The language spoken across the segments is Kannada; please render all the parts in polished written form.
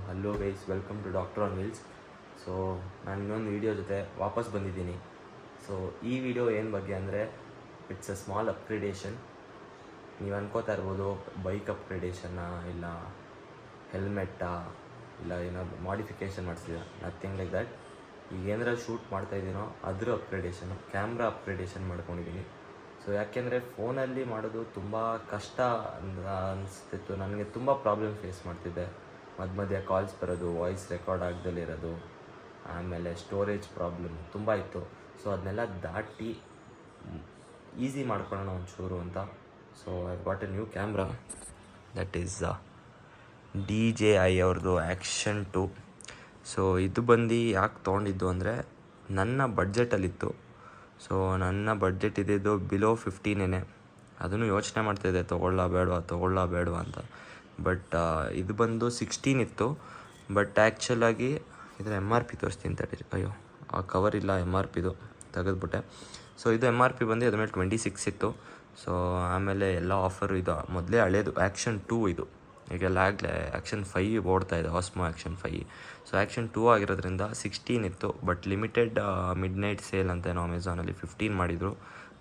Hello guys, welcome to doctor on wheels. So ನಾನು ಇನ್ನೊಂದು ವೀಡಿಯೋ ಜೊತೆ ವಾಪಸ್ ಬಂದಿದ್ದೀನಿ. ಸೊ ಈ ವಿಡಿಯೋ ಏನು ಬಗ್ಗೆ ಅಂದರೆ, ಇಟ್ಸ್ ಅ ಸ್ಮಾಲ್ ಅಪ್ಗ್ರೇಡೇಷನ್. ನೀವು ಅನ್ಕೋತಾ ಇರ್ಬೋದು ಬೈಕ್ ಅಪ್ಗ್ರೇಡೇಷನ್ನ, ಇಲ್ಲ ಹೆಲ್ಮೆಟ್ಟಾ, ಇಲ್ಲ ಏನಾದರೂ ಮಾಡಿಫಿಕೇಷನ್ ಮಾಡಿಸಿದ. Nothing like that. ಈಗ ಏನಾರ ಶೂಟ್ ಮಾಡ್ತಾಯಿದ್ದೀನೋ ಅದ್ರ ಅಪ್ಗ್ರೇಡೇಷನು, ಕ್ಯಾಮ್ರಾ ಅಪ್ಗ್ರೇಡೇಷನ್ ಮಾಡ್ಕೊಂಡಿದ್ದೀನಿ. ಸೊ ಯಾಕೆಂದರೆ ಫೋನಲ್ಲಿ ಮಾಡೋದು ತುಂಬ ಕಷ್ಟ ಅನಿಸ್ತಿತ್ತು. ನನಗೆ ತುಂಬ ಪ್ರಾಬ್ಲಮ್ ಫೇಸ್ ಮಾಡ್ತಿದ್ದೆ. ಮಧ್ಯೆ ಕಾಲ್ಸ್ ಬರೋದು, ವಾಯ್ಸ್ ರೆಕಾರ್ಡ್ ಆಗದಲ್ಲಿರೋದು, ಆಮೇಲೆ ಸ್ಟೋರೇಜ್ ಪ್ರಾಬ್ಲಮ್ ತುಂಬ ಇತ್ತು. ಸೊ ಅದನ್ನೆಲ್ಲ ದಾಟಿ ಈಸಿ ಮಾಡ್ಕೊಳ್ಳೋಣ ಒಂಚೂರು ಅಂತ. So I got A new camera, that is DJI ಅವ್ರದ್ದು ಆ್ಯಕ್ಷನ್ 2. ಸೊ ಇದು ಬಂದು ಯಾಕೆ ತೊಗೊಂಡಿದ್ದು ಅಂದರೆ, ನನ್ನ ಬಡ್ಜೆಟಲ್ಲಿತ್ತು. ಸೊ ನನ್ನ ಬಡ್ಜೆಟ್ ಇದ್ದಿದ್ದು ಬಿಲೋ 15 ಅದನ್ನು ಯೋಚನೆ ಮಾಡ್ತಾಯಿದ್ದೆ ತೊಗೊಳ್ಳಾ ಬೇಡವಾ ಅಂತ. ಬಟ್ ಇದು ಬಂದು 16 ಇತ್ತು. ಬಟ್ ಆ್ಯಕ್ಚುಲಾಗಿ ಇದರ MRP ತೋರಿಸ್ತೀನಿ ತಡೀರಿ. ಅಯ್ಯೋ, ಆ ಕವರ್ ಇಲ್ಲ, MRPದು ತೆಗೆದುಬಿಟ್ಟೆ. ಸೊ ಇದು MRP ಬಂದು ಅದ್ರ ಮೇಲೆ 26 ಇತ್ತು. ಸೊ ಆಮೇಲೆ ಎಲ್ಲ ಆಫರು ಇದು ಮೊದಲೇ ಹಳೇದು ಆ್ಯಕ್ಷನ್ 2 ಇದು. ಈಗೆಲ್ಲ ಆಗಲೇ ಆ್ಯಕ್ಷನ್ 5 ಓಡ್ತಾಯಿದೆ, ಆಸ್ಮೋ ಆ್ಯಕ್ಷನ್ 5. ಸೊ ಆ್ಯಕ್ಷನ್ 2 ಆಗಿರೋದ್ರಿಂದ 16 ಇತ್ತು. But limited midnight sale ಅಂತ ಏನೋ ಅಮೆಝಾನಲ್ಲಿ 15 ಮಾಡಿದರು.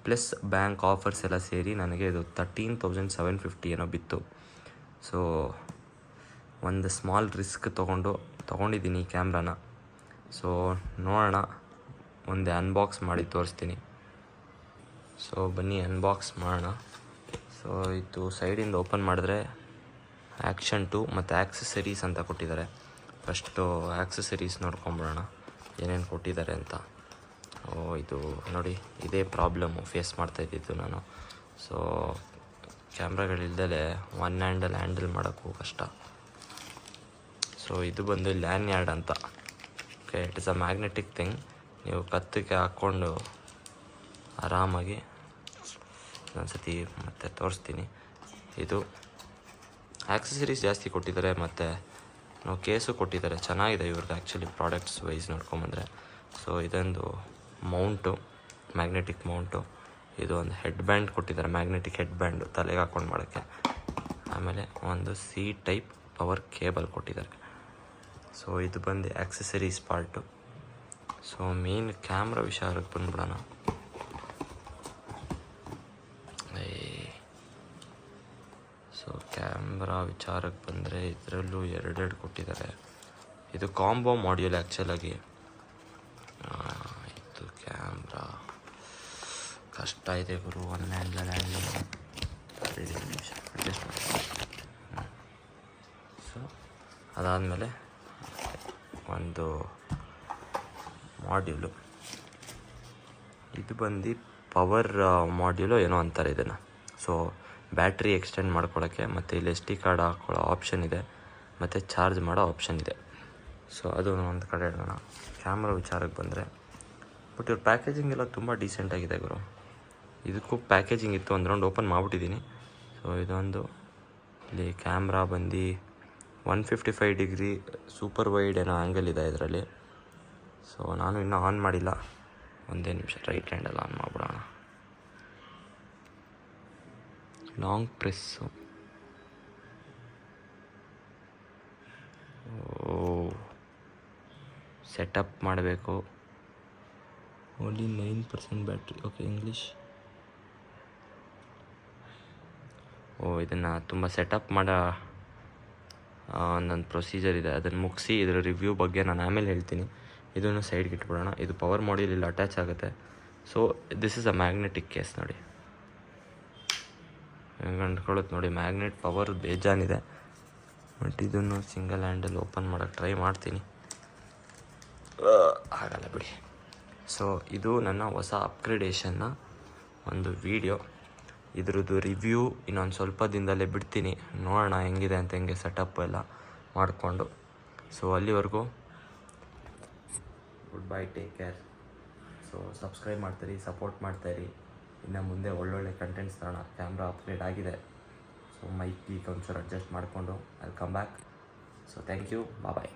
ಪ್ಲಸ್ ಬ್ಯಾಂಕ್ ಆಫರ್ಸ್ ಎಲ್ಲ ಸೇರಿ ನನಗೆ ಇದು 13,750 ಏನೋ ಬಿತ್ತು. ಸೊ ಒಂದು ಸ್ಮಾಲ್ ರಿಸ್ಕ್ ತೊಗೊಂಡಿದ್ದೀನಿ ಈ ಕ್ಯಾಮ್ರಾನ. ಸೊ ನೋಡೋಣ, ಮುಂದೆ ಅನ್ಬಾಕ್ಸ್ ಮಾಡಿ ತೋರಿಸ್ತೀನಿ. ಸೊ ಬನ್ನಿ ಅನ್ಬಾಕ್ಸ್ ಮಾಡೋಣ. ಸೊ ಇದು ಸೈಡಿಂದ ಓಪನ್ ಮಾಡಿದ್ರೆ ಆ್ಯಕ್ಷನ್ 2 ಮತ್ತು ಆ್ಯಕ್ಸಸರೀಸ್ ಅಂತ ಕೊಟ್ಟಿದ್ದಾರೆ. ಫಸ್ಟು ಆ್ಯಕ್ಸಸರೀಸ್ ನೋಡ್ಕೊಂಬಿಡೋಣ ಏನೇನು ಕೊಟ್ಟಿದ್ದಾರೆ ಅಂತ. ಇದು ನೋಡಿ, ಇದೇ ಪ್ರಾಬ್ಲಮ್ಮು ಫೇಸ್ ಮಾಡ್ತಾಯಿದ್ದಿದ್ದು ನಾನು. ಸೊ ಕ್ಯಾಮ್ರಾಗಳಿಲ್ದಲೇ ಒನ್ ಹ್ಯಾಂಡಲ್ ಮಾಡೋಕ್ಕೂ ಕಷ್ಟ. ಸೊ ಇದು ಬಂದು ಲ್ಯಾನ್ಯಾರ್ಡ್ ಅಂತ. Okay, it is a magnetic thing. ನೀವು ಕತ್ತಿಗೆ ಹಾಕ್ಕೊಂಡು ಆರಾಮಾಗಿ ಒಂದ್ಸತಿ ಮತ್ತೆ ತೋರಿಸ್ತೀನಿ. ಇದು ಆ್ಯಕ್ಸಸರೀಸ್ ಜಾಸ್ತಿ ಕೊಟ್ಟಿದ್ದಾರೆ, ಮತ್ತು ನಾವು ಕೇಸು ಕೊಟ್ಟಿದ್ದಾರೆ. ಚೆನ್ನಾಗಿದೆ ಇವ್ರದ್ದು ಆ್ಯಕ್ಚುಲಿ ಪ್ರಾಡಕ್ಟ್ಸ್ ವೈಸ್ ನೋಡ್ಕೊಂಬಂದರೆ. ಸೊ ಇದೊಂದು ಮೌಂಟು, ಮ್ಯಾಗ್ನೆಟಿಕ್ ಮೌಂಟು. ಇದು ಒಂದು ಹೆಡ್ ಬ್ಯಾಂಡ್ ಕೊಟ್ಟಿದ್ದಾರೆ, ಮ್ಯಾಗ್ನೆಟಿಕ್ ಹೆಡ್ ಬ್ಯಾಂಡು ತಲೆಗೆ ಹಾಕ್ಕೊಂಡು ಮಾಡೋಕ್ಕೆ. ಆಮೇಲೆ ಒಂದು C ಟೈಪ್ ಪವರ್ ಕೇಬಲ್ ಕೊಟ್ಟಿದ್ದಾರೆ. ಸೊ ಇದು ಬಂದು accessories part. So main camera ವಿಚಾರಕ್ಕೆ ಬಂದ್ಬಿಡೋಣ. ಸೊ ಕ್ಯಾಮ್ರಾ ವಿಚಾರಕ್ಕೆ ಬಂದರೆ ಇದರಲ್ಲೂ ಎರಡೆರಡು ಕೊಟ್ಟಿದ್ದಾರೆ. ಇದು ಕಾಂಬೋ ಮಾಡ್ಯೂಲ್ ಆ್ಯಕ್ಚುಲಾಗಿ. ಇದು ಕ್ಯಾಮ್ರಾ ಕಷ್ಟ ಇದೆ ಗುರು, ಒನ್ ಹ್ಯಾಂಡಲ್ ನಿಮಿಷ ಅಡ್ಜಸ್ಟ್ ಮಾಡಿ. ಸೊ ಅದಾದಮೇಲೆ ಒಂದು ಮಾಡ್ಯೂಲು. ಇದು ಬಂದು ಪವರ್ ಮಾಡ್ಯೂಲು ಏನೋ ಅಂತಾರೆ ಇದನ್ನು. ಸೊ ಬ್ಯಾಟ್ರಿ ಎಕ್ಸ್ಟೆಂಡ್ ಮಾಡ್ಕೊಳ್ಳೋಕ್ಕೆ, ಮತ್ತು ಇಲ್ಲಿ SD ಕಾರ್ಡ್ ಹಾಕ್ಕೊಳ್ಳೋ ಆಪ್ಷನ್ ಇದೆ, ಮತ್ತು ಚಾರ್ಜ್ ಮಾಡೋ ಆಪ್ಷನ್ ಇದೆ. ಸೊ ಅದು ಒಂದು ಕಡೆ ಇಡೋಣ. ಕ್ಯಾಮ್ರಾ ವಿಚಾರಕ್ಕೆ ಬಂದರೆ, ಬಟ್ ಇವ್ರ ಪ್ಯಾಕೇಜಿಂಗ್ ಎಲ್ಲ ತುಂಬ ಡೀಸೆಂಟಾಗಿದೆ ಗುರು. ಇದಕ್ಕೂ ಪ್ಯಾಕೇಜಿಂಗ್ ಇತ್ತು, ಒಂದು ರೌಂಡ್ ಓಪನ್ ಮಾಡಿಬಿಟ್ಟಿದ್ದೀನಿ. ಸೊ ಇದೊಂದು ಇಲ್ಲಿ ಕ್ಯಾಮ್ರಾ ಬಂದು 155 ಡಿಗ್ರಿ ಸೂಪರ್ ವೈಡ್ ಏನೋ ಆ್ಯಂಗಲ್ ಇದೆ ಇದರಲ್ಲಿ. ಸೊ ನಾನು ಇನ್ನೂ ಆನ್ ಮಾಡಿಲ್ಲ, ಒಂದೇ ನಿಮಿಷ ರೈಟ್ ಹ್ಯಾಂಡಲ್ಲಿ ಆನ್ ಮಾಡಿಬಿಡೋಣ. Long press. ಸೆಟಪ್ ಮಾಡಬೇಕು. Only 9% battery. Okay, English. ಇದನ್ನು ತುಂಬ ಸೆಟಪ್ ಮಾಡೋ ಒಂದೊಂದು ಪ್ರೊಸೀಜರ್ ಇದೆ, ಅದನ್ನು ಮುಗಿಸಿ ಇದರ ರಿವ್ಯೂ ಬಗ್ಗೆ ನಾನು ಆಮೇಲೆ ಹೇಳ್ತೀನಿ. ಇದನ್ನು ಸೈಡ್ಗೆ ಇಟ್ಬಿಡೋಣ. ಇದು ಪವರ್ ಮಾಡ್ಯೂಲ್ ಇಲ್ಲಿ ಅಟ್ಯಾಚ್ ಆಗುತ್ತೆ. So this is a magnetic case ನೋಡಿ, ಹೆಂಗೆ ಅಂದ್ಕೊಳ್ಳುತ್ತೆ ನೋಡಿ. ಮ್ಯಾಗ್ನೆಟ್ ಪವರ್ ಬೇಜಾನಿದೆ. ಬಟ್ ಇದನ್ನು ಸಿಂಗಲ್ ಹ್ಯಾಂಡಲ್ ಓಪನ್ ಮಾಡೋಕ್ಕೆ ಟ್ರೈ ಮಾಡ್ತೀನಿ, ಆಗಲ್ಲ ಬಿಡಿ. ಸೊ ಇದು ನನ್ನ ಹೊಸ ಅಪ್ಗ್ರೇಡೇಷನ್ನ ಒಂದು ವಿಡಿಯೋ. ಇದ್ರದ್ದು ರಿವ್ಯೂ ಇನ್ನೊಂದು ಸ್ವಲ್ಪ ದಿನದಲ್ಲೇ ಬಿಡ್ತೀನಿ. ನೋಡೋಣ ಹೆಂಗಿದೆ ಅಂತ, ಹೆಂಗೆ ಸೆಟಪ್ ಎಲ್ಲ ಮಾಡಿಕೊಂಡು. ಸೊ ಅಲ್ಲಿವರೆಗೂ good bye, take care. So subscribe ಮಾಡ್ತೀರಿ, ಸಪೋರ್ಟ್ ಮಾಡ್ತಾಯಿರಿ. ಇನ್ನು ಮುಂದೆ ಒಳ್ಳೊಳ್ಳೆ ಕಂಟೆಂಟ್ಸ್ ತರೋಣ. ಕ್ಯಾಮ್ರಾ ಅಪ್ಗ್ರೇಡ್ ಆಗಿದೆ. ಸೊ ಮೈಕ್ ಒಂಚೂರು ಅಡ್ಜಸ್ಟ್ ಮಾಡಿಕೊಂಡು I come back. So thank you, bye.